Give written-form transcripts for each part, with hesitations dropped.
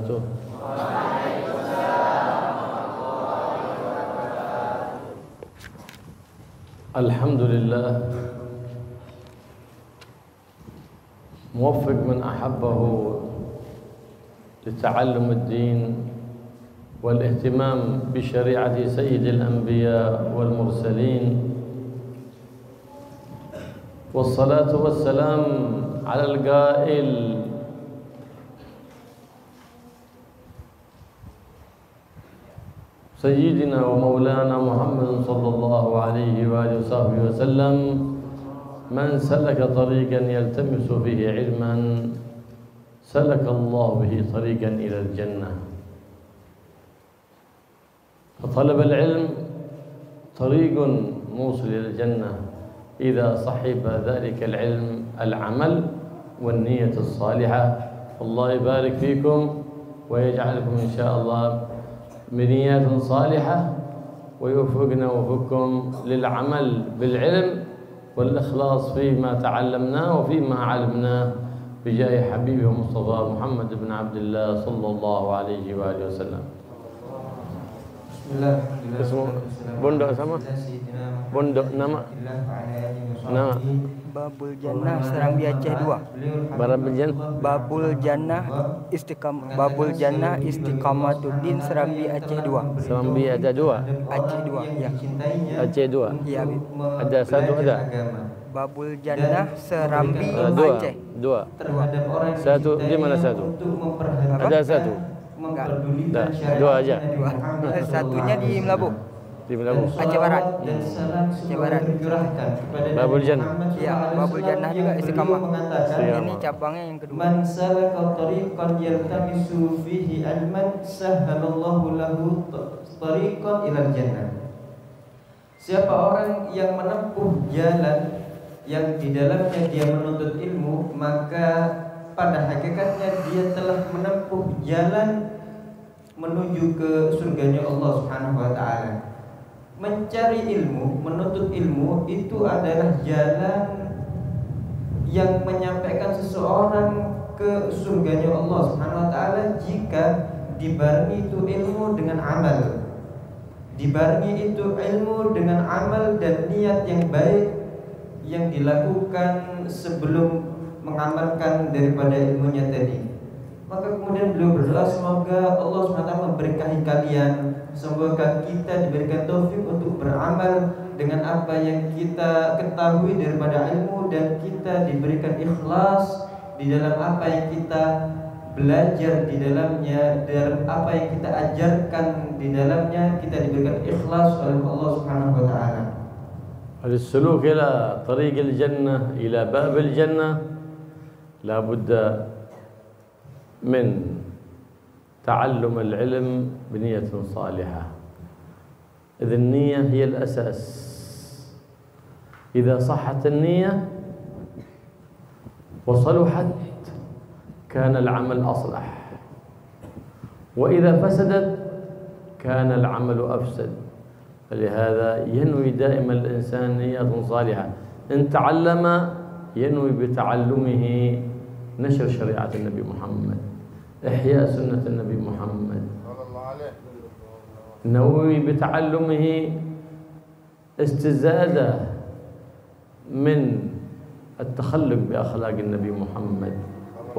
وبركاته. الحمد لله موفق من أحبه لتعلم الدين والاهتمام بشريعة سيد الأنبياء والمرسلين، والصلاة والسلام على القائل: سيدنا ومولانا محمد صلى الله عليه وآله وصحبه وسلم: من سلك طريقا يلتمس فيه علما سلك الله به طريقا إلى الجنة. فطلب العلم طريق موصل إلى الجنة إذا صحب ذلك العلم العمل والنية الصالحة. الله يبارك فيكم ويجعلكم إن شاء الله بنيات صالحة، ويوفقنا ووفقكم للعمل بالعلم والإخلاص فيما تعلمناه وفيما علمناه بجاه حبيبه مصطفى محمد بن عبد الله صلى الله عليه وآله وسلم. Pondok sama? Pondok nama? Nama? Babul Jannah Serambi Aceh 2. Babul Jannah Istiqamatuddin Serambi Aceh 2. Serambi Aceh 2? Aceh 2, ya. Aceh 2? Iya, Habib. Ada satu ada? Babul Jannah Serambi Aceh. Dua. Satu di mana satu? Ada satu? Enggak. Nah, dua aja. Satunya di Melabu. Di Melabu. Aceh Barat. Aceh Barat. Babul Jannah. Iya, Babul Jannah juga Istiqamah. Ini cabangnya yang kedua. Man salaka tariqan yaltamisu fihi ilman sahhalallahu lahu tariqan ilal jannah. Siapa orang yang menempuh jalan yang di dalamnya dia menuntut ilmu, maka pada hakikatnya dia telah menempuh jalan menuju ke surganya Allah Subhanahu wa taala. Mencari ilmu, menuntut ilmu itu adalah jalan yang menyampaikan seseorang ke surganya Allah Subhanahu wa taala jika dibarengi itu ilmu dengan amal. Dibarengi itu ilmu dengan amal dan niat yang baik yang dilakukan sebelum mengamalkan daripada ilmunya tadi. Maka kemudian beliau berdoa, semoga Allah SWT memberkahi kalian, semoga kita diberikan taufik untuk beramal dengan apa yang kita ketahui daripada ilmu, dan kita diberikan ikhlas di dalam apa yang kita belajar di dalamnya, dalam apa yang kita ajarkan di dalamnya, kita diberikan ikhlas oleh Allah Subhanahu wa taala. السلوك إلى طريق الجنة إلى باب الجنة لا بد من تعلم العلم بنية صالحة، إذ النية هي الأساس. إذا صحت النية وصلحت كان العمل أصلح، وإذا فسدت كان العمل أفسد. فلهذا ينوي دائما الإنسان نية صالحة. إن تعلم ينوي بتعلمه نشر شريعة النبي محمد، إحياء سنة النبي محمد، نوي بتعلمه استزادة من التخلق بأخلاق النبي محمد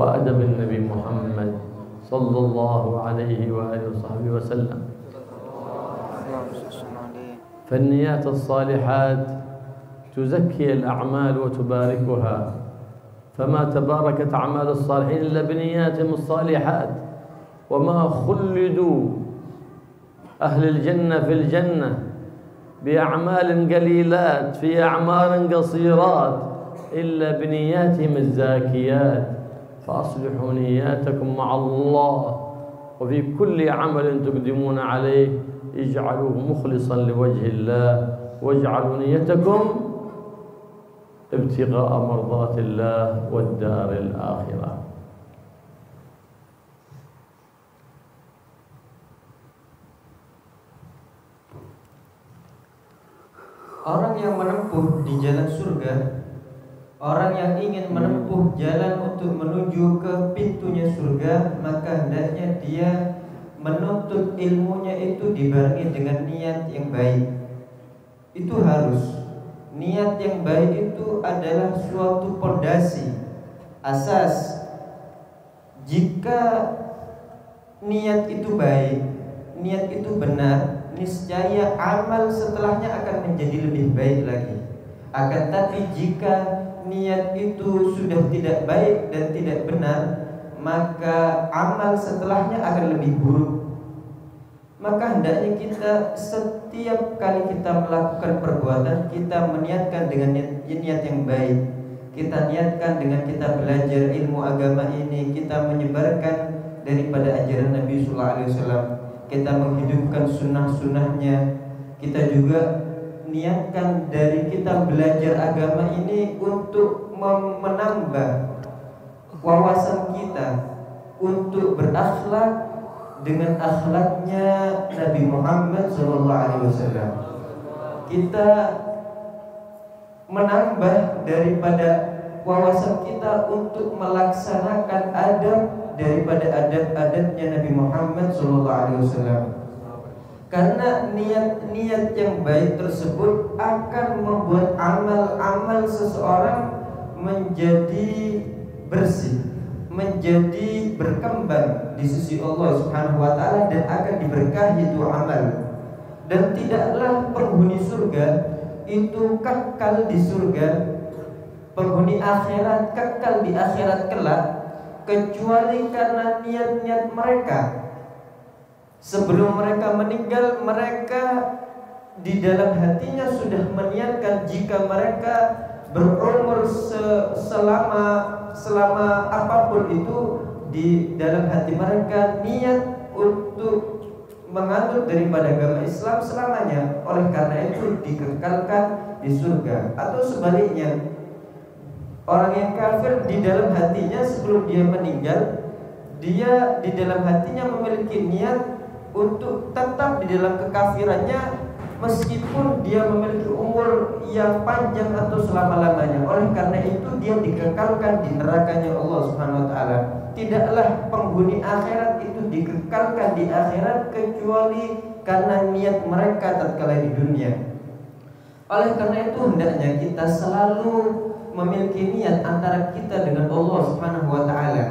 وأدب النبي محمد صلى الله عليه وآله وصحبه وسلم. فالنيات الصالحات تزكي الأعمال وتباركها، فما تباركت أعمال الصالحين إلا بنياتهم الصالحات. وما خلدوا أهل الجنة في الجنة بأعمال قليلات في أعمار قصيرات إلا بنياتهم الزاكيات. فأصلحوا نياتكم مع الله، وفي كل عمل تقدمون عليه اجعلوه مخلصا لوجه الله، واجعلوا نيتكم ابتغاء مرضات الله والدار الآخرة. Orang yang menempuh di jalan surga Orang yang ingin menempuh jalan untuk menuju ke pintunya surga, maka hendaknya dia menuntut ilmunya itu dibarengi dengan niat yang baik. Itu harus. Niat yang baik itu adalah suatu pondasi, asas. Jika niat itu baik, niat itu benar, niscaya amal setelahnya akan menjadi lebih baik lagi. Akan tapi jika niat itu sudah tidak baik dan tidak benar, maka amal setelahnya akan lebih buruk. Maka hendaknya kita setiap kali kita melakukan perbuatan, kita meniatkan dengan niat yang baik. Kita niatkan dengan kita belajar ilmu agama ini, kita menyebarkan daripada ajaran Nabi Sallallahu Alaihi Wasallam, kita menghidupkan sunnah-sunnahnya. Kita juga niatkan dari kita belajar agama ini untuk menambah wawasan kita, untuk berakhlak dengan akhlaknya Nabi Muhammad SAW. Kita menambah daripada wawasan kita untuk melaksanakan adab daripada adab-adabnya Nabi Muhammad SAW. Karena niat-niat yang baik tersebut akan membuat amal-amal seseorang menjadi bersih, menjadi berkembang di sisi Allah Subhanahu wa taala, dan akan diberkahi itu amal. Dan tidaklah penghuni surga itu kekal di surga, penghuni akhirat kekal di akhirat kelak, kecuali karena niat-niat mereka. Sebelum mereka meninggal, mereka di dalam hatinya sudah meniatkan jika mereka berumur selama apapun itu, di dalam hati mereka niat untuk menganut daripada agama Islam selamanya. Oleh karena itu dikekalkan di surga. Atau sebaliknya, orang yang kafir di dalam hatinya sebelum dia meninggal, dia di dalam hatinya memiliki niat untuk tetap di dalam kekafirannya meskipun dia memiliki umur yang panjang atau selama-lamanya. Oleh karena itu dia dikekalkan di nerakanya Allah Subhanahu wa taala. Tidaklah penghuni akhirat itu dikekalkan di akhirat kecuali karena niat mereka tatkala di dunia. Oleh karena itu hendaknya kita selalu memiliki niat antara kita dengan Allah Subhanahu wa taala.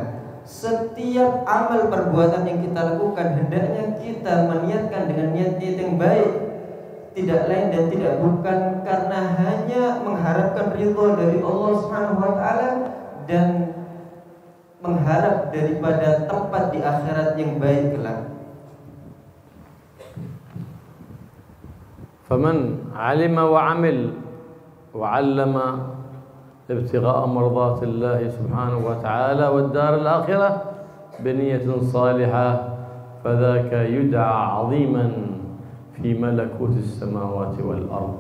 Setiap amal perbuatan yang kita lakukan hendaknya kita meniatkan dengan niat-niat yang baik, tidak lain dan tidak bukan karena hanya mengharapkan ridha dari Allah Subhanahu wa taala dan mengharap daripada tempat di akhirat yang baik kelak. فمن علم وعمل وعلم ابتغاء مرضات الله سبحانه وتعالى والدار الآخرة بنية صالحة فذاك يدعى عظيما في ملكوت السماوات والأرض.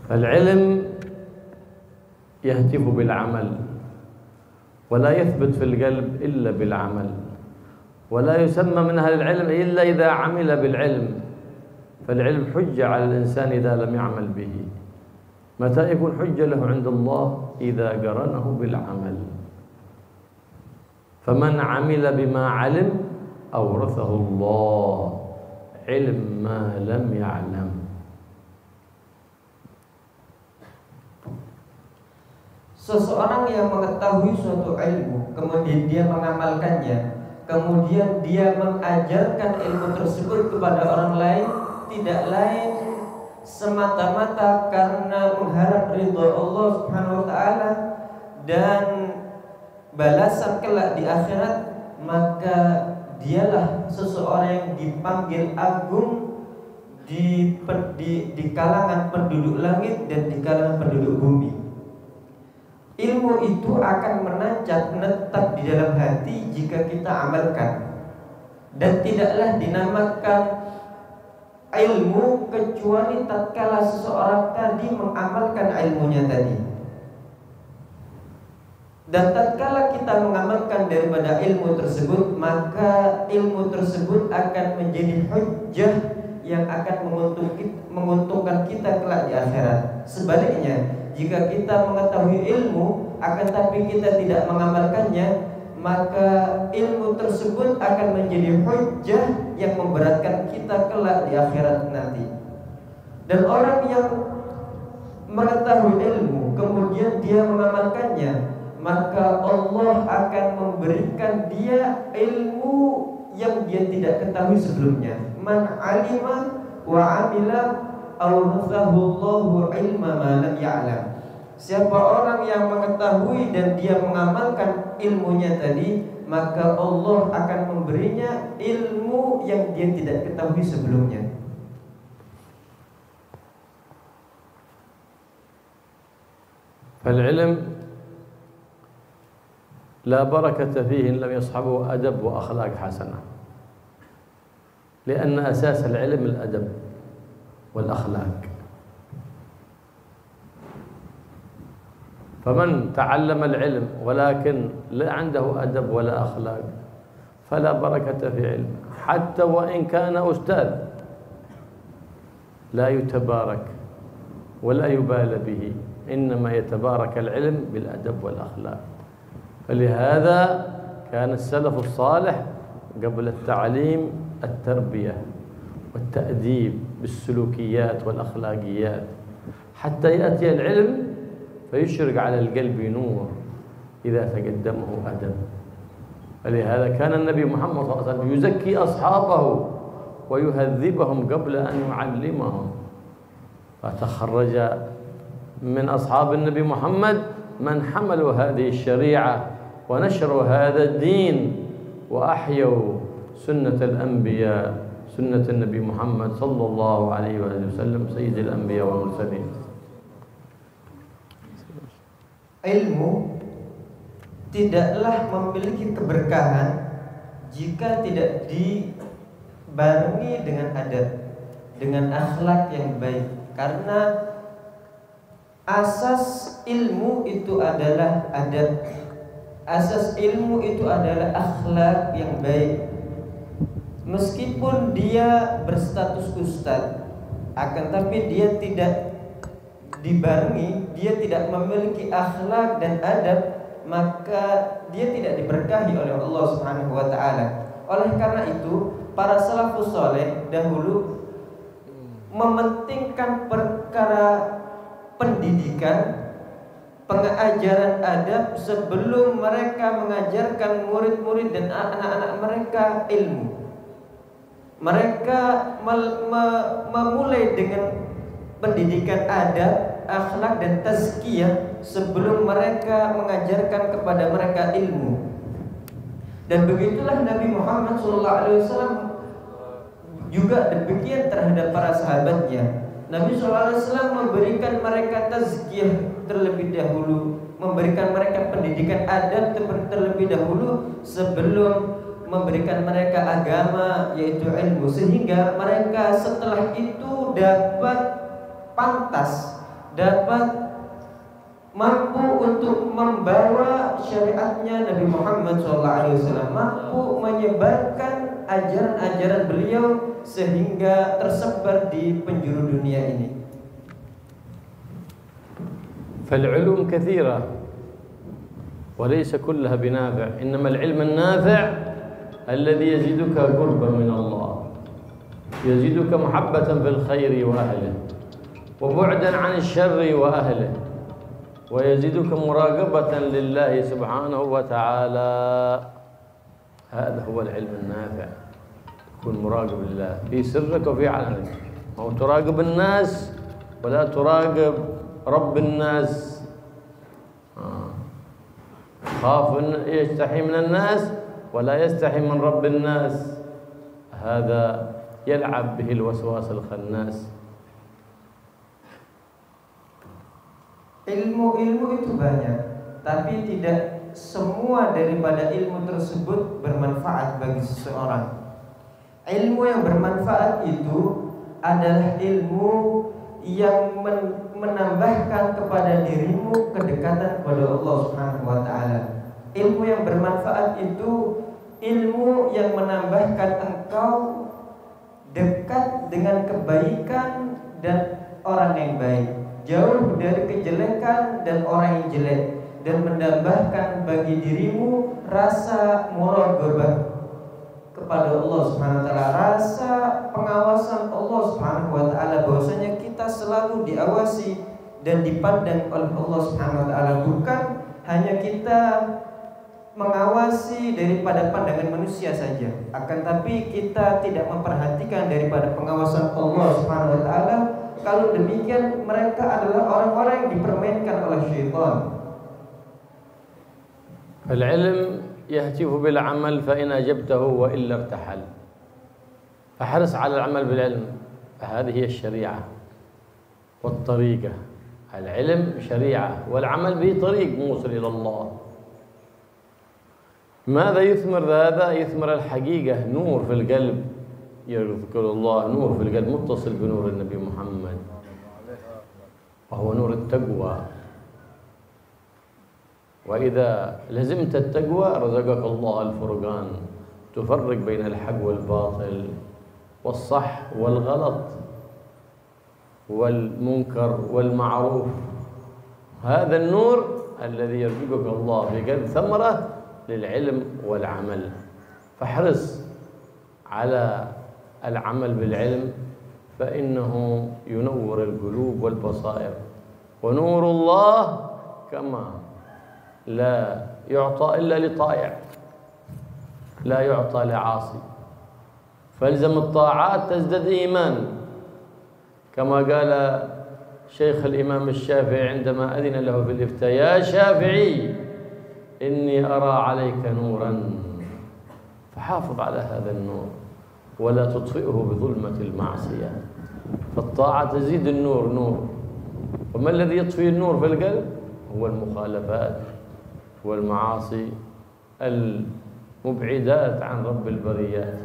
فالعلم يهتف بالعمل ولا يثبت في القلب إلا بالعمل، ولا يسمى من أهل العلم إلا إذا عمل بالعلم. فالعلم حجة على الإنسان إذا لم يعمل به. متى يكون حجة له عند الله؟ إذا قرنه بالعمل. فمن عمل بما علم أورثه الله علم ما لم يعلم. Seseorang yang mengetahui suatu ilmu, kemudian dia mengamalkannya, kemudian dia mengajarkan ilmu tersebut kepada orang lain, tidak lain semata-mata karena mengharap ridha Allah Subhanahu wa taala dan balasan kelak di akhirat, maka dialah seseorang yang dipanggil agung di kalangan penduduk langit dan di kalangan penduduk bumi. Ilmu itu akan menetap di dalam hati jika kita amalkan, dan tidaklah dinamakan ilmu kecuali tatkala seseorang tadi mengamalkan ilmunya tadi. Dan tatkala kita mengamalkan daripada ilmu tersebut, maka ilmu tersebut akan menjadi hujjah yang akan menguntungkan kita kelak di akhirat. Sebaliknya, jika kita mengetahui ilmu akan tapi kita tidak mengamalkannya, maka ilmu tersebut akan menjadi hujjah yang memberatkan kita kelak di akhirat nanti. Dan orang yang mengetahui ilmu kemudian dia mengamalkannya, maka Allah akan memberikan dia ilmu yang dia tidak ketahui sebelumnya. Man alima wa amila awrathahu Allahu ilma ma lam ya'lam. Siapa orang yang mengetahui dan dia mengamalkan ilmunya tadi, maka Allah akan memberinya ilmu yang dia tidak ketahui sebelumnya. فالعلم لا بركة فيه إن لم يصحبه أدب وأخلاق حسنة، لأن أساس العلم الأدب والأخلاق. فمن تعلم العلم ولكن لا عنده أدب ولا أخلاق فلا بركة في علمه، حتى وإن كان أستاذ لا يتبارك ولا يبال به، إنما يتبارك العلم بالأدب والأخلاق. فلهذا كان السلف الصالح قبل التعليم التربية والتأديب بالسلوكيات والأخلاقيات حتى يأتي العلم فيشرق على القلب نور إذا تقدمه أدب. فلهذا كان النبي محمد صلى الله عليه وسلم يزكي أصحابه ويهذبهم قبل أن يعلمهم، فتخرج من أصحاب النبي محمد من حملوا هذه الشريعة ونشروا هذا الدين وأحيوا سنة الأنبياء، سنة النبي محمد صلى الله عليه وسلم سيد الأنبياء والمرسلين. Ilmu tidaklah memiliki keberkahan jika tidak dibarengi dengan adab, dengan akhlak yang baik. Karena asas ilmu itu adalah adab, asas ilmu itu adalah akhlak yang baik. Meskipun dia berstatus ustaz, akan tapi dia tidak dibarengi, dia tidak memiliki akhlak dan adab, maka dia tidak diberkahi oleh Allah Subhanahu wa taala. Oleh karena itu, para salafus saleh dahulu mementingkan perkara pendidikan, pengajaran adab sebelum mereka mengajarkan murid-murid dan anak-anak mereka ilmu. Mereka memulai dengan pendidikan adab, akhlak dan tazkiyah sebelum mereka mengajarkan kepada mereka ilmu. Dan begitulah Nabi Muhammad SAW juga demikian terhadap para sahabatnya. Nabi SAW memberikan mereka tazkiyah terlebih dahulu, memberikan mereka pendidikan adab terlebih dahulu sebelum memberikan mereka agama, yaitu ilmu, sehingga mereka setelah itu dapat pantas, dapat mampu untuk membawa syariatnya Nabi Muhammad SAW, mampu menyebarkan ajaran-ajaran beliau sehingga tersebar di penjuru dunia ini. فالعلوم كثيرة وليس كلها بنافع، إنما العلم النافع الذي يزيدك قربا من الله، يزيدك محبة في الخير وأهله وبعدا عن الشر وأهله، ويزيدك مراقبة لله سبحانه وتعالى. هذا هو العلم النافع، تكون مراقب لله في سرك وفي علنك، أو تراقب الناس ولا تراقب رب الناس. خاف يستحي من الناس ولا يستحي من رب الناس، هذا يلعب به الوسواس الخناس. Ilmu itu banyak, tapi tidak semua daripada ilmu tersebut bermanfaat bagi seseorang. Ilmu yang bermanfaat itu adalah ilmu yang menambahkan kepada dirimu kedekatan kepada Allah Subhanahu wa taala. Ilmu yang bermanfaat itu ilmu yang menambahkan engkau dekat dengan kebaikan dan orang yang baik. jauh dari kejelekan dan orang yang jelek, dan menambahkan bagi dirimu rasa muraqabah kepada Allah Subhanahu wa taala, rasa pengawasan Allah Subhanahu wa taala, bahwasanya kita selalu diawasi dan dipandang oleh Allah Subhanahu wa taala, bukan hanya kita mengawasi daripada pandangan manusia saja, akan tapi kita tidak memperhatikan daripada pengawasan Allah Subhanahu wa taala. Kalau demikian mereka adalah orang-orang yang dipermainkan oleh syaitan. العلم يهتف بالعمل فإن أجبته وإلا ارتحل، فاحرص على العمل بالعلم، فهذه هي الشريعة والطريقة. العلم شريعة والعمل به طريق موصل إلى الله. ماذا يثمر هذا؟ يثمر الحقيقة، نور في القلب، يذكر الله، نور في القلب متصل بنور النبي محمد، وهو نور التقوى. وإذا لزمت التقوى رزقك الله الفرقان، تفرق بين الحق والباطل والصح والغلط والمنكر والمعروف. هذا النور الذي يرزقك الله بقلب ثمرة للعلم والعمل، فاحرص على العمل بالعلم فإنه ينور القلوب والبصائر. ونور الله كما لا يعطى إلا لطائع، لا يعطى لعاصي، فالزم الطاعات تزدد إيمان، كما قال شيخ الإمام الشافعي عندما أذن له في الإفتاء: يا شافعي إني أرى عليك نورا، فحافظ على هذا النور ولا تطفئه بظلمة المعصية، فالطاعة تزيد النور نور. وما الذي يطفئ النور في القلب؟ هو المخالفات والمعاصي المبعدات عن رب البريات.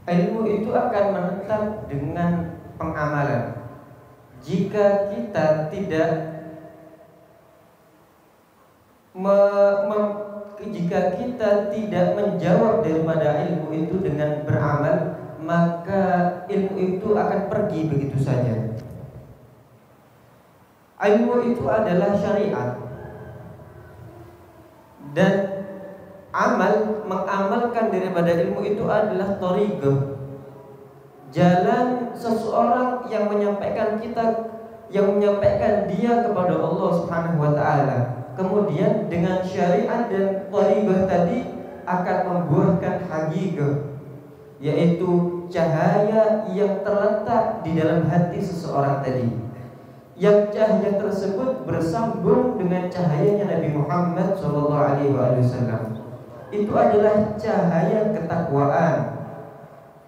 Ilmu itu akan menetap dengan pengamalan. Jika kita tidak jika kita tidak menjawab daripada ilmu itu dengan beramal, maka ilmu itu akan pergi begitu saja. Ilmu itu adalah syariat, dan mengamalkan daripada ilmu itu adalah thariqah, jalan seseorang yang menyampaikan dia kepada Allah Subhanahu wa taala. Kemudian dengan syariat dan thariqah tadi akan membuahkan haqiqah, yaitu cahaya yang terletak di dalam hati seseorang tadi, yang cahaya tersebut bersambung dengan cahayanya Nabi Muhammad SAW. Itu adalah cahaya ketakwaan,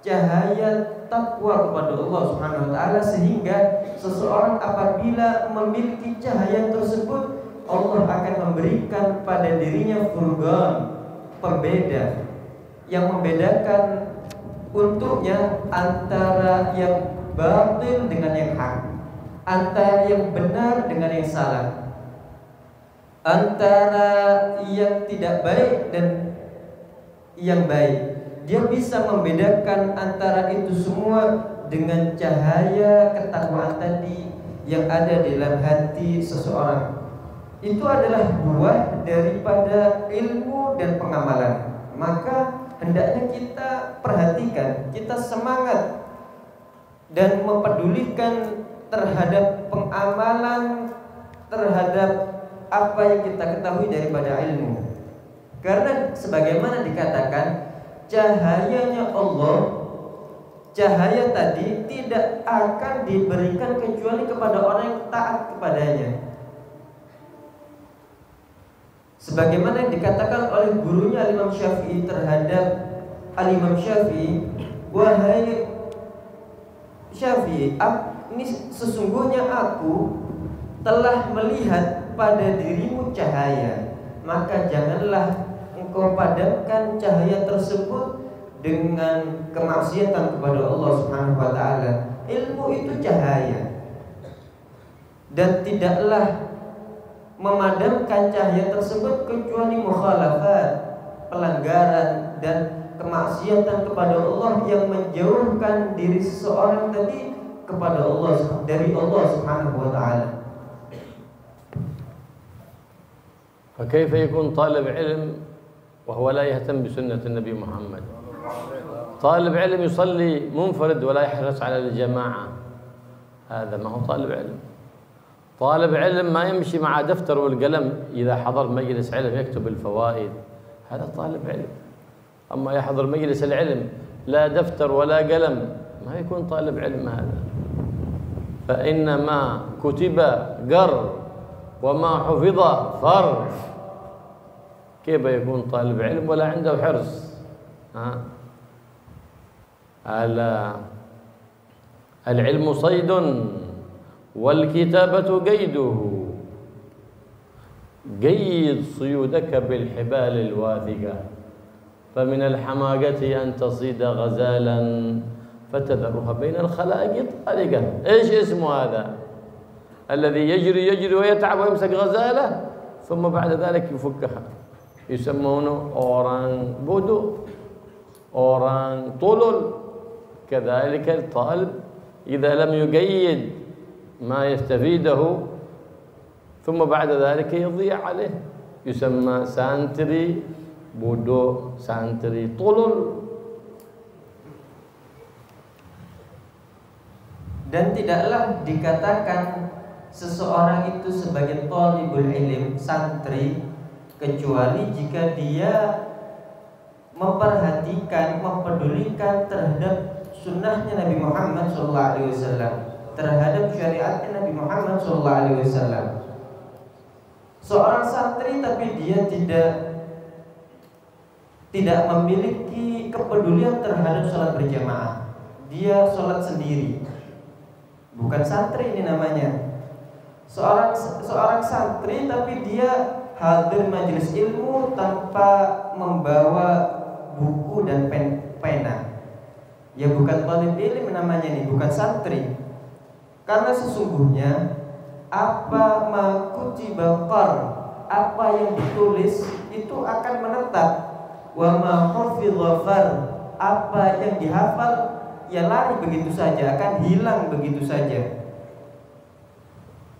cahaya takwa kepada Allah Subhanahu wa taala, sehingga seseorang apabila memiliki cahaya tersebut, Allah akan memberikan pada dirinya furqan, pembeda, yang membedakan untuknya antara yang batil dengan yang hak, antara yang benar dengan yang salah, antara yang tidak baik dan yang baik. Dia bisa membedakan antara itu semua dengan cahaya ketakwaan tadi yang ada di dalam hati seseorang. Itu adalah buah daripada ilmu dan pengamalan. Maka hendaknya kita perhatikan, kita semangat dan mempedulikan terhadap pengamalan, terhadap apa yang kita ketahui daripada ilmu. Karena sebagaimana dikatakan, cahayanya Allah, cahaya tadi tidak akan diberikan kecuali kepada orang yang taat kepadanya. Sebagaimana yang dikatakan oleh gurunya Imam Syafi'i terhadap Al-Imam Syafi'i, wahai Syafi'i, ini sesungguhnya aku telah melihat pada dirimu cahaya, maka janganlah engkau padamkan cahaya tersebut dengan kemaksiatan kepada Allah Subhanahu wa taala. Ilmu itu cahaya, dan tidaklah memadamkan cahaya tersebut kecuali mukhalafat, pelanggaran dan kemaksiatan kepada Allah yang menjauhkan diri seseorang tadi kepada Allah, dari Allah Subhanahu wa taala. فكيف يكون طالب علم وهو لا يهتم بسنة النبي محمد؟ طالب علم يصلي منفرد ولا يحرص على الجماعة، هذا ما هو طالب علم. طالب علم ما يمشي مع دفتر والقلم إذا حضر مجلس علم يكتب الفوائد، هذا طالب علم. أما يحضر مجلس العلم لا دفتر ولا قلم ما يكون طالب علم هذا. فإنما كتب قر وما حفظ فر. كيف يكون طالب علم ولا عنده حرص؟ العلم صيد والكتابة قيده، قيد صيودك بالحبال الواثقة، فمن الحماقة أن تصيد غزالا فتذرها بين الخلائق طالقة. إيش اسمه هذا؟ الذي يجري ويتعب ويمسك غزالة ثم بعد ذلك يفكها، يسمونه أوران بودو، أوران طلل. كذلك الطالب إذا لم يقيد ما يستفيده ثم بعد ذلك يضيع عليه، يسمى سانتري بودو، سانتري طلل. Dan tidaklah dikatakan seseorang itu sebagai thalibul ilm, santri, kecuali jika dia memperhatikan, mempedulikan terhadap sunnahnya Nabi Muhammad SAW, terhadap syariatnya Nabi Muhammad SAW. Seorang santri tapi dia tidak memiliki kepedulian terhadap sholat berjamaah, dia sholat sendiri, bukan santri ini namanya. Seorang santri tapi dia hadir majelis ilmu tanpa membawa buku dan pena. Ya bukan thalib ilm namanya ini, bukan santri. Karena sesungguhnya apa ma kutiba qar, apa yang ditulis itu akan menetap. Wa ma hufidha far, apa yang dihafal ya lari begitu saja, akan hilang begitu saja.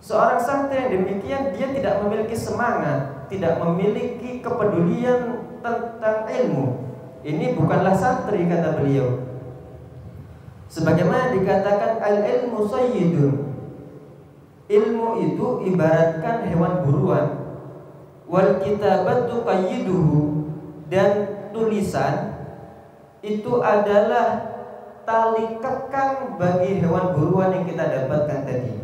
Seorang santri yang demikian dia tidak memiliki semangat, tidak memiliki kepedulian tentang ilmu. Ini bukanlah santri, kata beliau. Sebagaimana dikatakan al-ilmu sayyidun, ilmu itu ibaratkan hewan buruan, wal kitabatu qayyiduhu, dan tulisan itu adalah tali kekang bagi hewan buruan yang kita dapatkan tadi.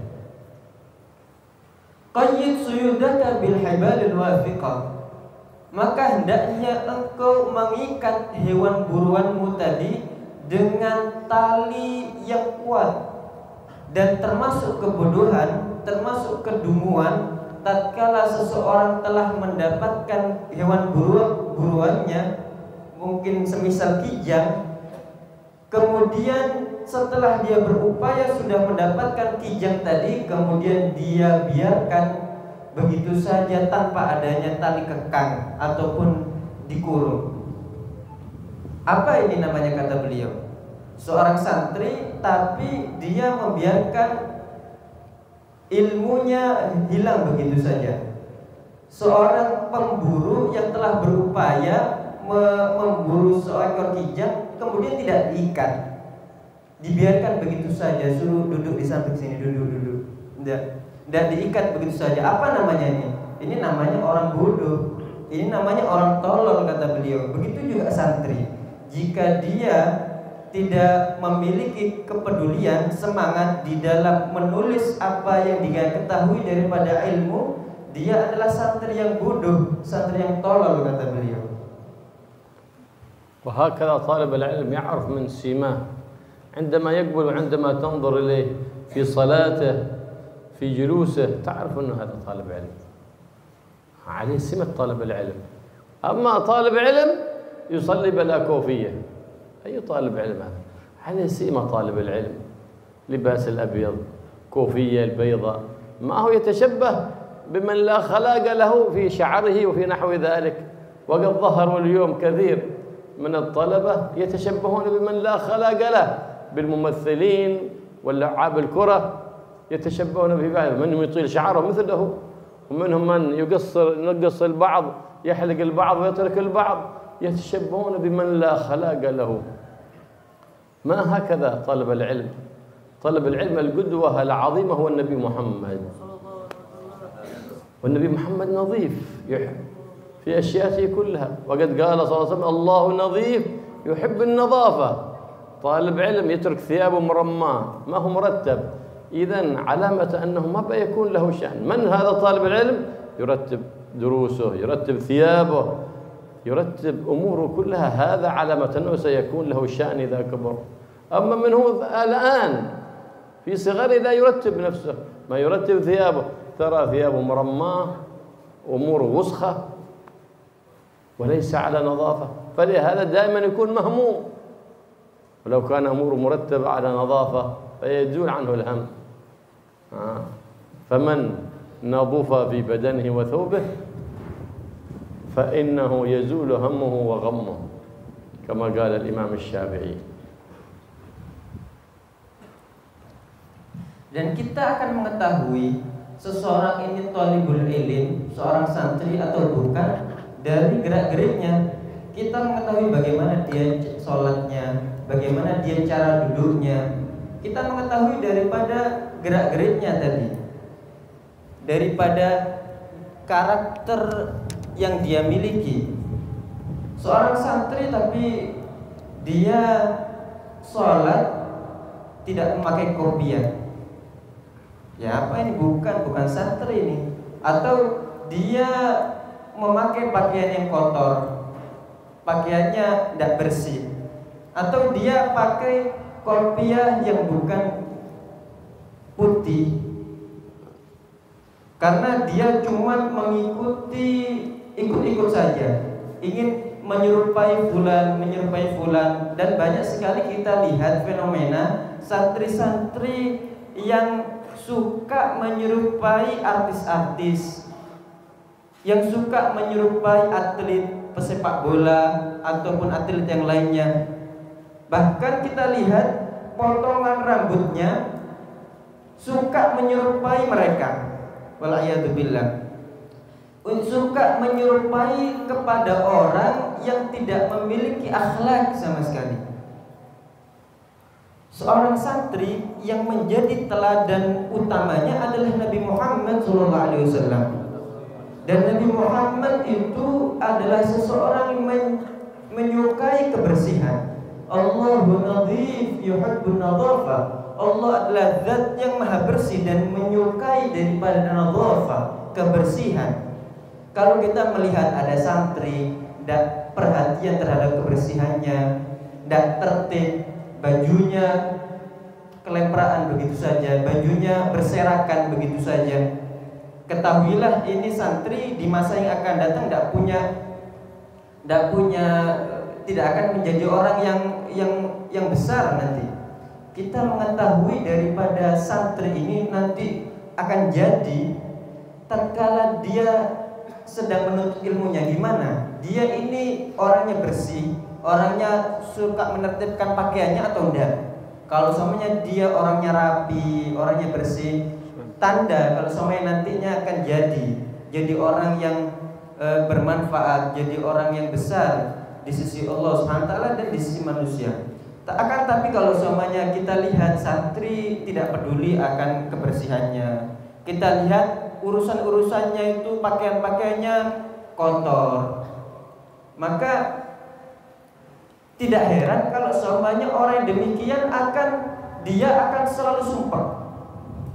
Qayyid suyudaka bil hibalil wafiqah, maka hendaknya engkau mengikat hewan buruanmu tadi dengan tali yang kuat. Dan termasuk kebodohan, termasuk kedunguan, tatkala seseorang telah mendapatkan hewan buruannya, mungkin semisal kijang, kemudian setelah dia berupaya sudah mendapatkan kijang tadi, kemudian dia biarkan begitu saja tanpa adanya tali kekang ataupun dikurung. Apa ini namanya, kata beliau? Seorang santri tapi dia membiarkan ilmunya hilang begitu saja. Seorang pemburu yang telah berupaya memburu seekor kijang kemudian tidak diikat, dibiarkan begitu saja, suruh duduk di samping sini, duduk. Dan diikat begitu saja. Apa namanya ini? Ini namanya orang bodoh. Ini namanya orang tolol, kata beliau. Begitu juga santri. Jika dia tidak memiliki kepedulian, semangat di dalam menulis apa yang dia ketahui daripada ilmu, dia adalah santri yang bodoh, santri yang tolol, kata beliau. وهكذا طالب العلم يعرف من سماه عندما يقبل وعندما تنظر إليه في صلاته في جلوسه تعرف أنه هذا طالب علم، عليه سمة طالب العلم. أما طالب علم يصلي بلا كوفية، أي طالب علم هذا؟ عليه سمة طالب العلم، لباس الأبيض، كوفية البيضاء، ما هو يتشبه بمن لا خلاق له في شعره وفي نحو ذلك. وقد ظهروا اليوم كثير من الطلبة يتشبهون بمن لا خلاق له، بالممثلين واللعاب الكرة يتشبهون ببعض، منهم يطيل شعره مثله، ومنهم من ينقص البعض، يحلق البعض ويترك البعض، يتشبهون بمن لا خلاق له. ما هكذا طلب العلم. طلب العلم القدوة العظيمة هو النبي محمد، والنبي محمد نظيف في أشياءه كلها، وقد قال صلى الله عليه وسلم: الله نظيف يحب النظافة. طالب علم يترك ثيابه مرماه ما هو مرتب، إذن علامة أنه ما بيكون له شأن. من هذا طالب العلم؟ يرتب دروسه، يرتب ثيابه، يرتب أموره كلها، هذا علامة أنه سيكون له شأن إذا كبر. أما من هو الآن في صغره لا يرتب نفسه، ما يرتب ثيابه، ترى ثيابه مرماه، أموره وسخة وليس على نظافة، فلهذا دائما يكون مهموم. ولو كان أموره مرتبة على نظافة فيزول عنه الهم. فمن نظف في بدنه وثوبه فإنه يزول همه وغمه، كما قال الإمام الشافعي. Dan kita akan mengetahui seseorang ini thalibul ilm, seorang santri atau bukan, dari gerak-geriknya. Kita mengetahui bagaimana dia sholatnya, bagaimana dia cara duduknya. Kita mengetahui daripada gerak-geriknya tadi, daripada karakter yang dia miliki. Seorang santri tapi dia sholat tidak memakai kopiah, ya apa ini? Bukan santri ini. Atau dia memakai pakaian yang kotor, pakaiannya tidak bersih. Atau dia pakai kopiah yang bukan putih, karena dia cuma mengikuti, ikut-ikut saja, ingin menyerupai fulan. Dan banyak sekali kita lihat fenomena santri-santri yang suka menyerupai artis-artis, yang suka menyerupai atlet pesepak bola ataupun atlet yang lainnya. Bahkan kita lihat potongan rambutnya suka menyerupai mereka. Wal'iyadzubillah. Suka menyerupai kepada orang yang tidak memiliki akhlak sama sekali. Seorang santri yang menjadi teladan utamanya adalah Nabi Muhammad SAW. Dan Nabi Muhammad itu adalah seseorang yang menyukai kebersihan. Allahu nadhif yuhibbun nadhafah. Allah adalah zat yang maha bersih dan menyukai daripada nadhafah, kebersihan. Kalau kita melihat ada santri tidak perhatian terhadap kebersihannya, tidak tertib, bajunya kelempraan begitu saja, bajunya berserakan begitu saja, ketahuilah ini santri di masa yang akan datang tidak akan menjadi orang yang besar nanti. Kita mengetahui daripada santri ini nanti akan jadi tatkala dia sedang menuntut ilmunya gimana. Dia ini orangnya bersih, orangnya suka menertibkan pakaiannya atau enggak. Kalau semuanya dia orangnya rapi, orangnya bersih, tanda kalau semuanya nantinya akan jadi orang yang bermanfaat, jadi orang yang besar di sisi Allah SWT dan di sisi manusia. Tapi kalau semuanya kita lihat santri tidak peduli akan kebersihannya, kita lihat urusan-urusannya itu pakaian-pakaiannya kotor, maka tidak heran kalau semuanya orang yang demikian dia akan selalu sumpah,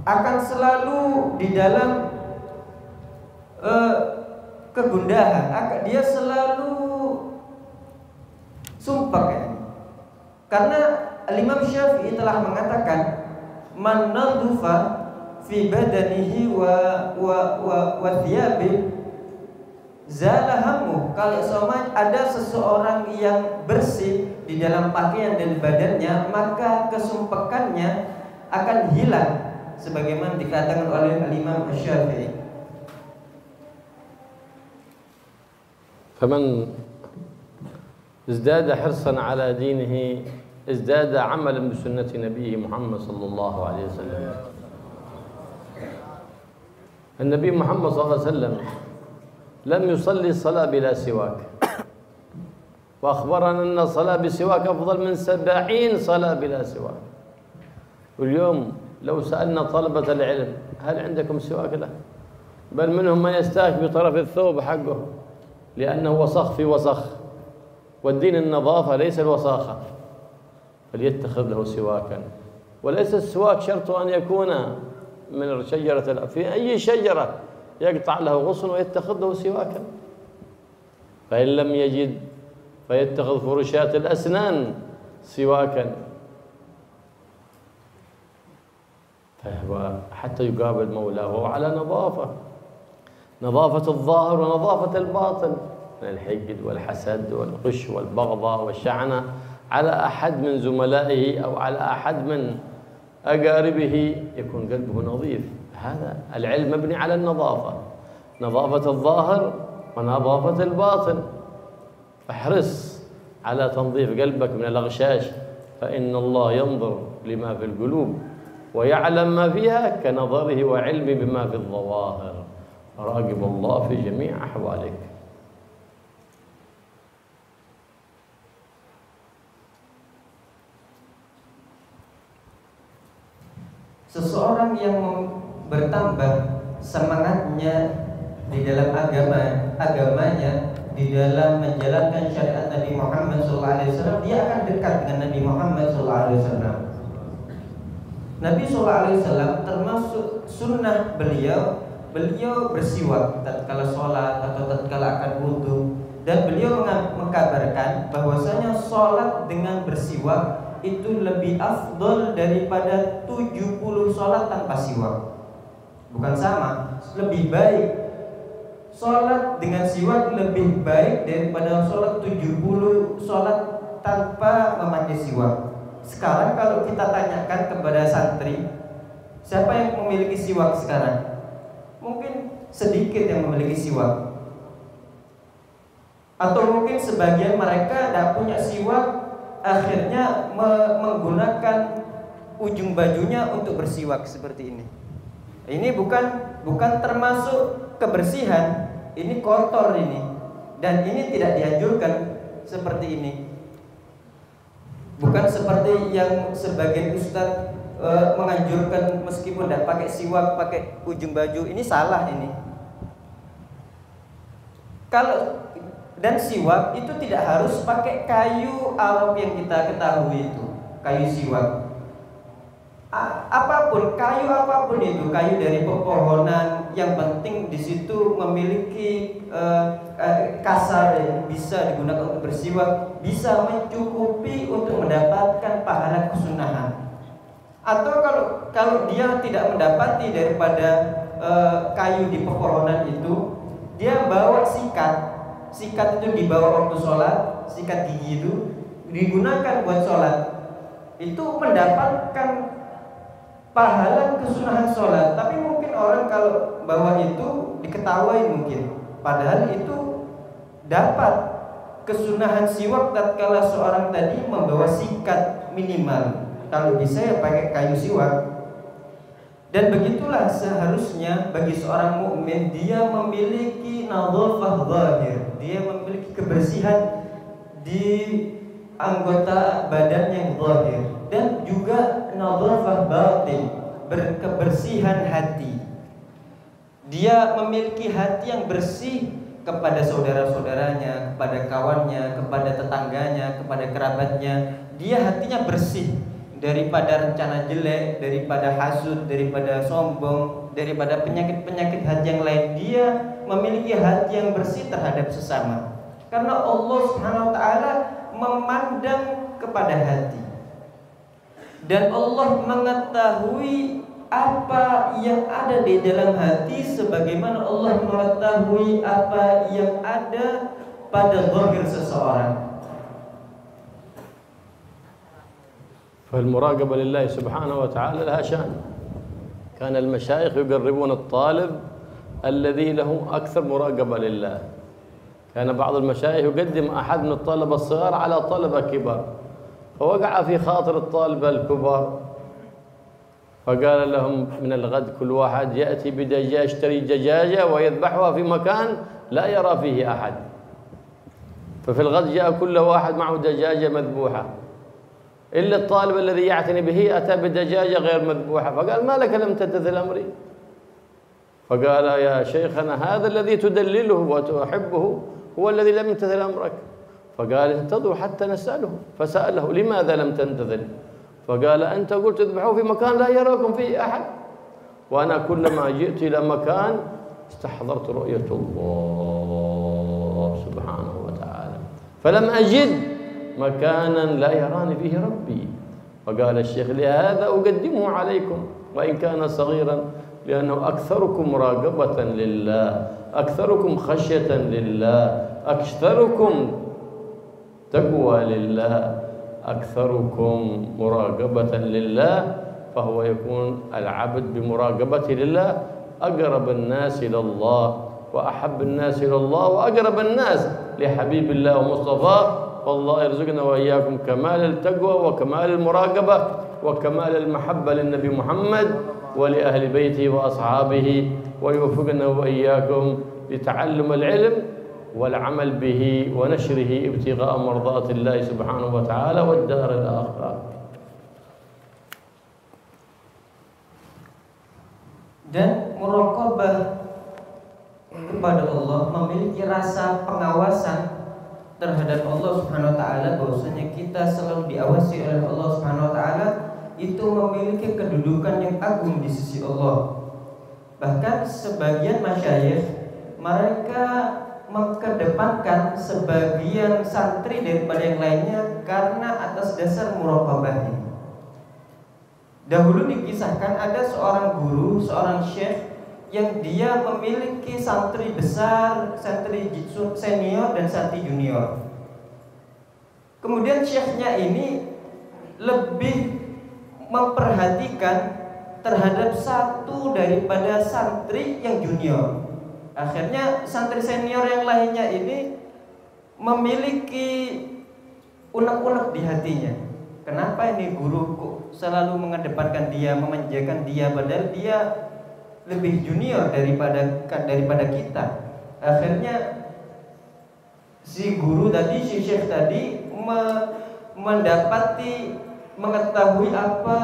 akan selalu di dalam kegundahan, dia selalu sumpah ya. Karena Imam Syafi'i telah mengatakan man nadhufa fi badanihi wa thiyabi zala hammu. Kalau ada seseorang yang bersih di dalam pakaian dan badannya, maka kesumpakannya akan hilang, sebagaimana dikatakan oleh Imam Syafi'i. فمن ازداد حرصا على دينه ازداد عملا بسنة نبيه محمد صلى الله عليه وسلم. النبي محمد صلى الله عليه وسلم لم يصلي الصلاة بلا سواك، وأخبرنا أن الصلاة بسواك أفضل من 70 صلاة بلا سواك. واليوم لو سألنا طلبة العلم هل عندكم سواك؟ لا، بل منهم من يستاك بطرف الثوب حقه لأنه وسخ في وسخ، والدين النظافة ليس الوساخة، فليتخذ له سواكا. وليس السواك شرط أن يكون من شجرة، في أي شجرة يقطع له غصن ويتخذ له سواكا. فإن لم يجد فيتخذ فرشات الأسنان سواكا، فهو حتى يقابل مولاه وهو على نظافة الظاهر ونظافة الباطن من الحقد والحسد والغش والبغضاء والشعنة على أحد من زملائه أو على أحد من أقاربه، يكون قلبه نظيف. هذا العلم مبني على النظافة، نظافة الظاهر ونظافة الباطن. فاحرص على تنظيف قلبك من الأغشاش، فإن الله ينظر لما في القلوب ويعلم ما فيها كنظره وعلمه بما في الظواهر. راقب الله في جميع أحوالك. Seseorang yang bertambah semangatnya di dalam agamanya, di dalam menjalankan syariat Nabi Muhammad SAW, dia akan dekat dengan Nabi Muhammad SAW. Nabi SAW termasuk sunnah beliau bersiwak tatkala sholat atau tatkala akan wudhu, dan beliau mengkabarkan bahwasanya sholat dengan bersiwak itu lebih afdol daripada 70 sholat tanpa siwak. Bukan sama, lebih baik sholat dengan siwak lebih baik daripada sholat 70 sholat tanpa memakai siwak. Sekarang kalau kita tanyakan kepada santri, siapa yang memiliki siwak sekarang? Mungkin sedikit yang memiliki siwak, atau mungkin sebagian mereka tidak punya siwak, akhirnya menggunakan ujung bajunya untuk bersiwak seperti ini. Ini bukan termasuk kebersihan, ini kotor ini, dan ini tidak dianjurkan seperti ini. Bukan seperti yang sebagian ustadz menganjurkan meskipun tidak pakai siwak, pakai ujung baju. Ini salah ini. Dan siwak itu tidak harus pakai kayu arok yang kita ketahui itu, kayu siwak. Kayu apapun itu, kayu dari pepohonan, yang penting di situ memiliki kasar yang bisa digunakan untuk bersiwak, bisa mencukupi untuk mendapatkan pahala kesunahan. Atau kalau dia tidak mendapati daripada kayu di pepohonan itu, dia bawa sikat. Sikat itu dibawa waktu sholat, sikat gigi itu digunakan buat sholat, itu mendapatkan pahala kesunahan sholat. Tapi mungkin orang kalau bawa itu diketahui mungkin, padahal itu dapat kesunahan siwak tatkala seorang tadi membawa sikat minimal. Kalau bisa ya pakai kayu siwak. Dan begitulah seharusnya bagi seorang mukmin, dia memiliki nadhafah zahir, dia memiliki kebersihan di anggota badan yang zahir, dan juga nadhafah batin, berkebersihan hati. Dia memiliki hati yang bersih kepada saudara-saudaranya, kepada kawannya, kepada tetangganya, kepada kerabatnya. Dia hatinya bersih daripada rencana jelek, daripada hasud, daripada sombong, daripada penyakit-penyakit hati yang lain. Dia memiliki hati yang bersih terhadap sesama, karena Allah Subhanahu wa taala memandang kepada hati, dan Allah mengetahui apa yang ada di dalam hati sebagaimana Allah mengetahui apa yang ada pada zahir seseorang. فالمراقبة لله سبحانه وتعالى لها شأن. كان المشايخ يقربون الطالب الذي له أكثر مراقبة لله، كان بعض المشايخ يقدم أحد من الطلبة الصغار على طلبة كبار، فوقع في خاطر الطلبة الكبار فقال لهم من الغد كل واحد يأتي بدجاجة، يشتري دجاجة ويذبحها في مكان لا يرى فيه أحد. ففي الغد جاء كل واحد معه دجاجة مذبوحة، إلا الطالب الذي يعتني به أتى بدجاجة غير مذبوحة، فقال ما لك لم تمتثل أمري؟ فقال يا شيخنا هذا الذي تدلله وتحبه هو الذي لم يمتثل أمرك. فقال انتظروا حتى نسأله، فسأله لماذا لم تمتثل؟ فقال أنت قلت اذبحوا في مكان لا يراكم فيه أحد، وأنا كلما جئت إلى مكان استحضرت رؤية الله سبحانه وتعالى فلم أجد مكانا لا يراني فيه ربي. فقال الشيخ لهذا أقدمه عليكم وإن كان صغيرا، لأنه أكثركم مراقبة لله، أكثركم خشية لله، أكثركم تقوى لله، أكثركم مراقبة لله، فهو يكون العبد بمراقبة لله أقرب الناس إلى الله وأحب الناس إلى الله وأقرب الناس لحبيب الله ومصطفاه. فالله يرزقنا وإياكم كمال التقوى وكمال المراقبة وكمال المحبة للنبي محمد ولأهل بيته وأصحابه، ويوفقنا وإياكم لتعلم العلم والعمل به ونشره ابتغاء مرضات الله سبحانه وتعالى والدار الآخرة. Dan muraqabah kepada Allah memiliki rasa pengawasan terhadap Allah Subhanahu wa taala, bahwasanya kita selalu diawasi oleh Allah Subhanahu wa taala, itu memiliki kedudukan yang agung di sisi Allah. Bahkan sebagian masyayikh mereka mengedepankan sebagian santri daripada yang lainnya karena atas dasar muraqabah ini. Dahulu dikisahkan ada seorang guru, seorang syekh yang dia memiliki santri besar, santri senior dan santri junior. Kemudian syekhnya ini lebih memperhatikan terhadap satu daripada santri yang junior. Akhirnya santri senior yang lainnya ini memiliki unek-unek di hatinya. Kenapa ini guru kok selalu mengedepankan dia, memanjakan dia, padahal dia lebih junior daripada kita. Akhirnya si guru tadi, si syekh tadi mengetahui apa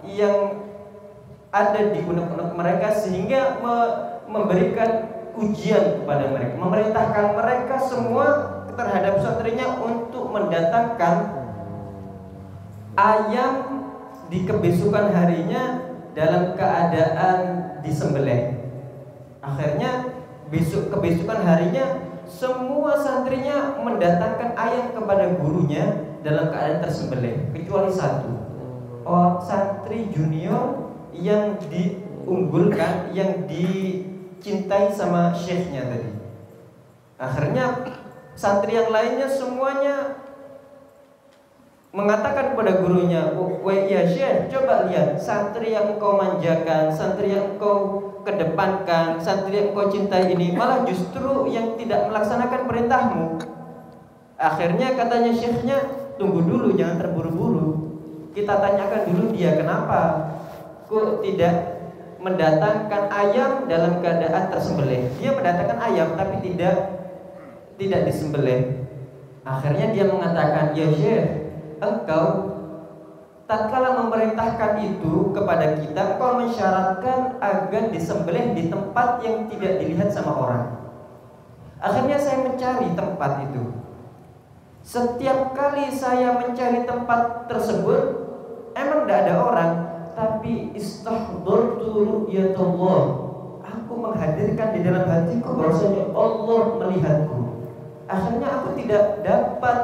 yang ada di unek-unek mereka, sehingga memberikan ujian kepada mereka, memerintahkan mereka semua terhadap santrinya untuk mendatangkan ayam di kebesokan harinya dalam keadaan disembelih. Akhirnya kebesokan harinya semua santrinya mendatangkan ayam kepada gurunya dalam keadaan tersembelih, kecuali satu, santri junior yang diunggulkan, yang dicintai sama syekhnya tadi. Akhirnya santri yang lainnya semuanya mengatakan kepada gurunya, ya syekh, coba lihat santri yang engkau manjakan, santri yang engkau kedepankan, santri yang engkau cintai ini malah justru yang tidak melaksanakan perintahmu. Akhirnya katanya syekhnya, tunggu dulu, jangan terburu-buru. Kita tanyakan dulu dia kenapa kok tidak mendatangkan ayam dalam keadaan tersembelih. Dia mendatangkan ayam tapi tidak disembelih. Akhirnya dia mengatakan, ya syekh, engkau tatkala memerintahkan itu kepada kita, engkau mensyaratkan agar disembelih di tempat yang tidak dilihat sama orang. Akhirnya saya mencari tempat itu. Setiap kali saya mencari tempat tersebut, emang tidak ada orang, tapi istahdhartu ru'yatullah. Aku menghadirkan di dalam hatiku bahwasanya Allah melihatku. Akhirnya aku tidak dapat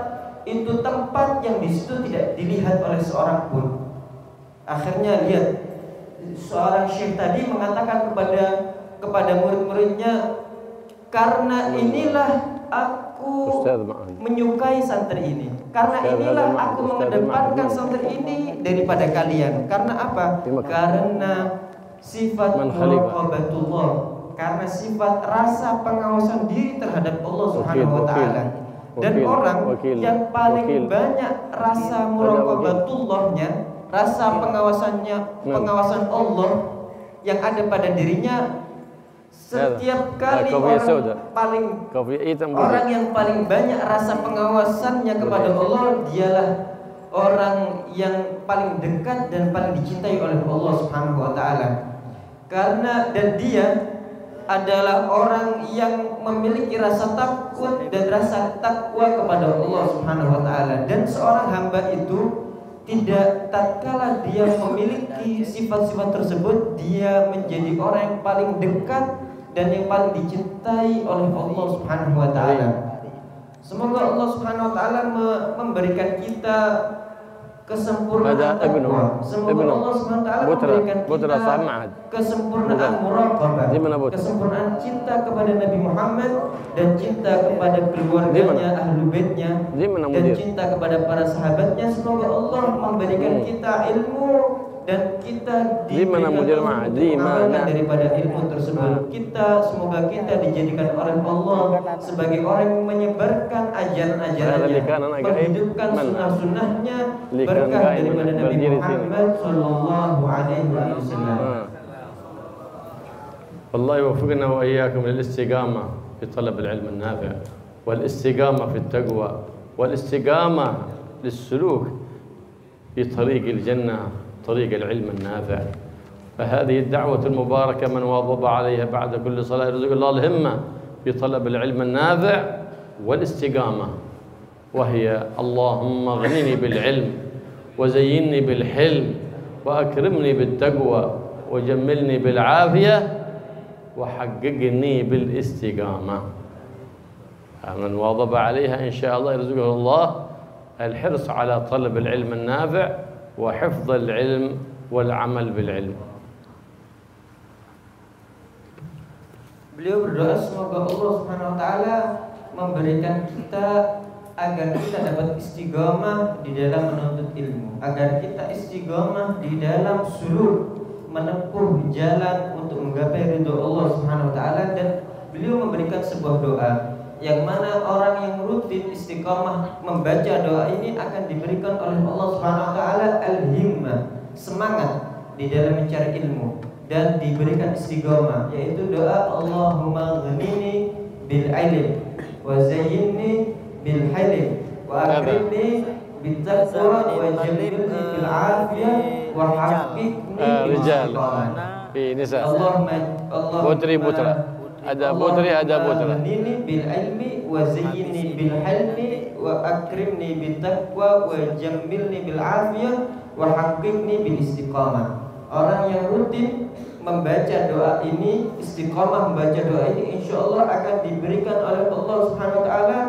itu tempat yang di situ tidak dilihat oleh seorang pun. Akhirnya lihat, seorang syekh tadi mengatakan kepada murid-muridnya, karena inilah aku menyukai santri ini, karena inilah aku mengedepankan santri ini daripada kalian. Karena apa? Karena sifat muraqabatullah, karena sifat rasa pengawasan diri terhadap Allah Subhanahu wa taala. Dan orang yang paling banyak rasa muraqabatullahnya, rasa pengawasan Allah yang ada pada dirinya, setiap kali orang yang paling banyak rasa pengawasannya kepada Allah, dialah orang yang paling dekat dan paling dicintai oleh Allah Subhanahu wa taala. Karena dan dia adalah orang yang memiliki rasa takut dan rasa takwa kepada Allah Subhanahu wa taala. Dan seorang hamba itu tidak tatkala dia memiliki sifat-sifat tersebut, dia menjadi orang yang paling dekat dan yang paling dicintai oleh Allah Subhanahu wa taala. Semoga Allah Subhanahu wa taala memberikan kita kesempurnaan takwa. Semoga Allah Subhanahu wa taala memberikan kita kesempurnaan muraqabah, kesempurnaan cinta kepada Nabi Muhammad dan cinta kepada keluarganya, ahlu baitnya, dan cinta kepada para sahabatnya. Semoga Allah memberikan kita ilmu dan kita diberikan untuk daripada ilmu tersebut. Semoga kita dijadikan oleh Allah sebagai orang yang menyebarkan ajaran-ajarannya, menghidupkan sunnah-sunnahnya, berkah daripada Nabi Muhammad sallallahu alaihi wasallam. Allah yuwaffiqna wa iyyakum lil istiqamah fi talab al ilm an nafi' wal istiqamah fi at-taqwa wal istiqamah lis suluk fi tariq al jannah طريق العلم النافع. فهذه الدعوة المباركة من واظب عليها بعد كل صلاة يرزق الله الهمة في طلب العلم النافع والاستقامة، وهي اللهم اغنني بالعلم وزينني بالحلم وأكرمني بالتقوى وجملني بالعافية وحققني بالاستقامة. من واظب عليها إن شاء الله يرزقه الله الحرص على طلب العلم النافع وحفظ العلم والعمل بالعلم. Beliau berdoa semoga Allah Subhanahu wa taala memberikan kita agar kita dapat istiqamah di dalam menuntut ilmu, agar kita istiqamah di dalam suluk menempuh jalan untuk menggapai ridho Allah Subhanahu wa taala. Dan beliau memberikan sebuah doa yang mana orang yang rutin istiqamah membaca doa ini akan diberikan oleh Allah Subhanahu wa taala al-himmah, semangat di dalam mencari ilmu dan diberikan istiqamah, yaitu doa Allahumma ghnini bil ilm wa zayyinni bil hilm wa akrimni bit taqwa wa jammilni bil afiyah wa haqiqni bil istiqamah. Allahumma putri putra ada putri ada putra. Ini bil ilmi wa zayyinni bil hilmi wa akrimni bit taqwa wa jammilni bil afiyah wa haqqiqni bil istiqamah. Orang yang rutin membaca doa ini, istiqamah membaca doa ini, insyaallah akan diberikan oleh Allah Subhanahu wa taala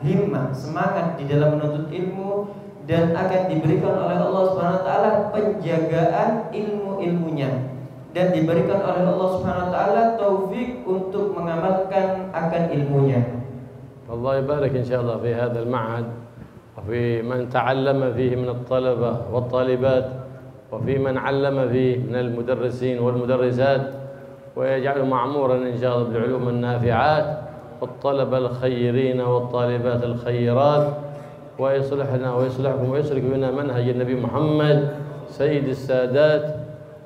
himmah, semangat di dalam menuntut ilmu, dan akan diberikan oleh Allah Subhanahu wa taala penjagaan ilmu-ilmunya, dan diberikan oleh Allah Subhanahu wa taala taufik untuk mengamalkan akan ilmunya. Allah يبارك إن شاء الله في هذا المعهد وفي من تعلم فيه من الطلبة والطالبات وفي من علم فيه من المدرسين والمدرسات، ويجعله معمورا إن شاء الله بالعلوم النافعات والطلبة الخيرين والطالبات الخيرات، ويصلحنا ويصلحكم ويسلك بنا منهج النبي محمد سيد السادات،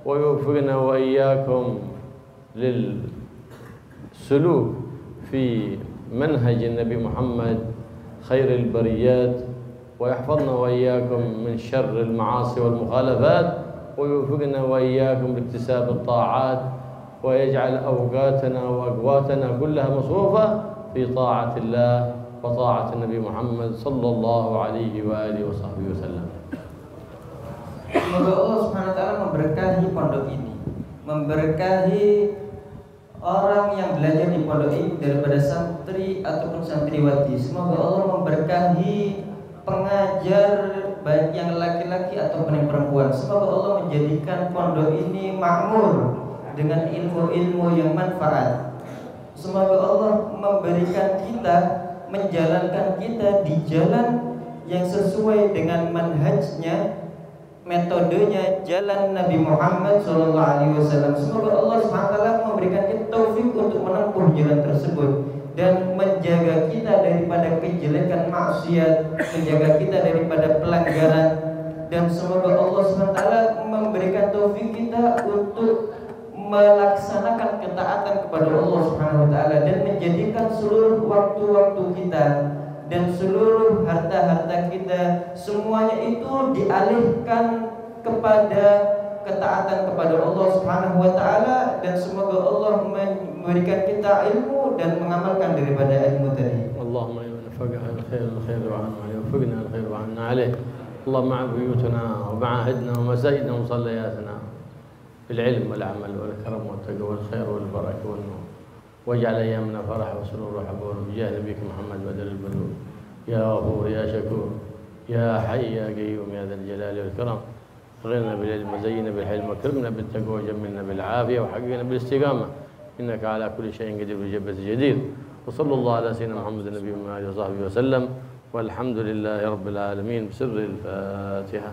ويوفقنا وإياكم للسلوك في منهج النبي محمد خير البريات، ويحفظنا وإياكم من شر المعاصي والمخالفات، ويوفقنا وإياكم لاكتساب الطاعات، ويجعل أوقاتنا وأقواتنا كلها مصروفة في طاعة الله وطاعة النبي محمد صلى الله عليه وآله وصحبه وسلم. Semoga Allah Subhanahu wa taala memberkahi pondok ini, memberkahi orang yang belajar di pondok ini daripada santri ataupun santriwati. Semoga Allah memberkahi pengajar baik yang laki-laki ataupun yang perempuan. Semoga Allah menjadikan pondok ini makmur dengan ilmu-ilmu yang manfaat. Semoga Allah memberikan kita, menjalankan kita di jalan yang sesuai dengan manhajnya, metodenya jalan Nabi Muhammad SAW. Semoga Allah SWT memberikan kita taufik untuk menempuh jalan tersebut dan menjaga kita daripada kejelekan maksiat, menjaga kita daripada pelanggaran, dan semoga Allah SWT memberikan taufik kita untuk melaksanakan ketaatan kepada Allah Subhanahu wa taala dan menjadikan seluruh waktu-waktu kita dan seluruh harta-harta kita semuanya itu dialihkan kepada ketaatan kepada Allah Subhanahu wa taala, dan semoga Allah memberikan kita ilmu dan mengamalkan daripada ilmu tadi. Allahumma inna nafaqaha al-khair wa 'anna yuwaffiqna al-khair wa 'anna 'alayh. Allahumma ma'a buyutana wa ma'ahidna wa masajidna wa sallayatina بالعلم والعمل والكرم والتقوى والخير والبركة والنور، واجعل أيامنا فرح وسرور وحبور بجاه نبيك محمد بدل البدور. يا غفور يا شكور يا حي يا قيوم يا ذا الجلال والكرم، اغننا بالعلم وزينا بالحلم وكرمنا بالتقوى وجملنا بالعافية وحققنا بالاستقامة، إنك على كل شيء قدير بالجبة جدير. وصلى الله على سيدنا محمد النبي وآله وصحبه وسلم، والحمد لله رب العالمين بسر الفاتحة.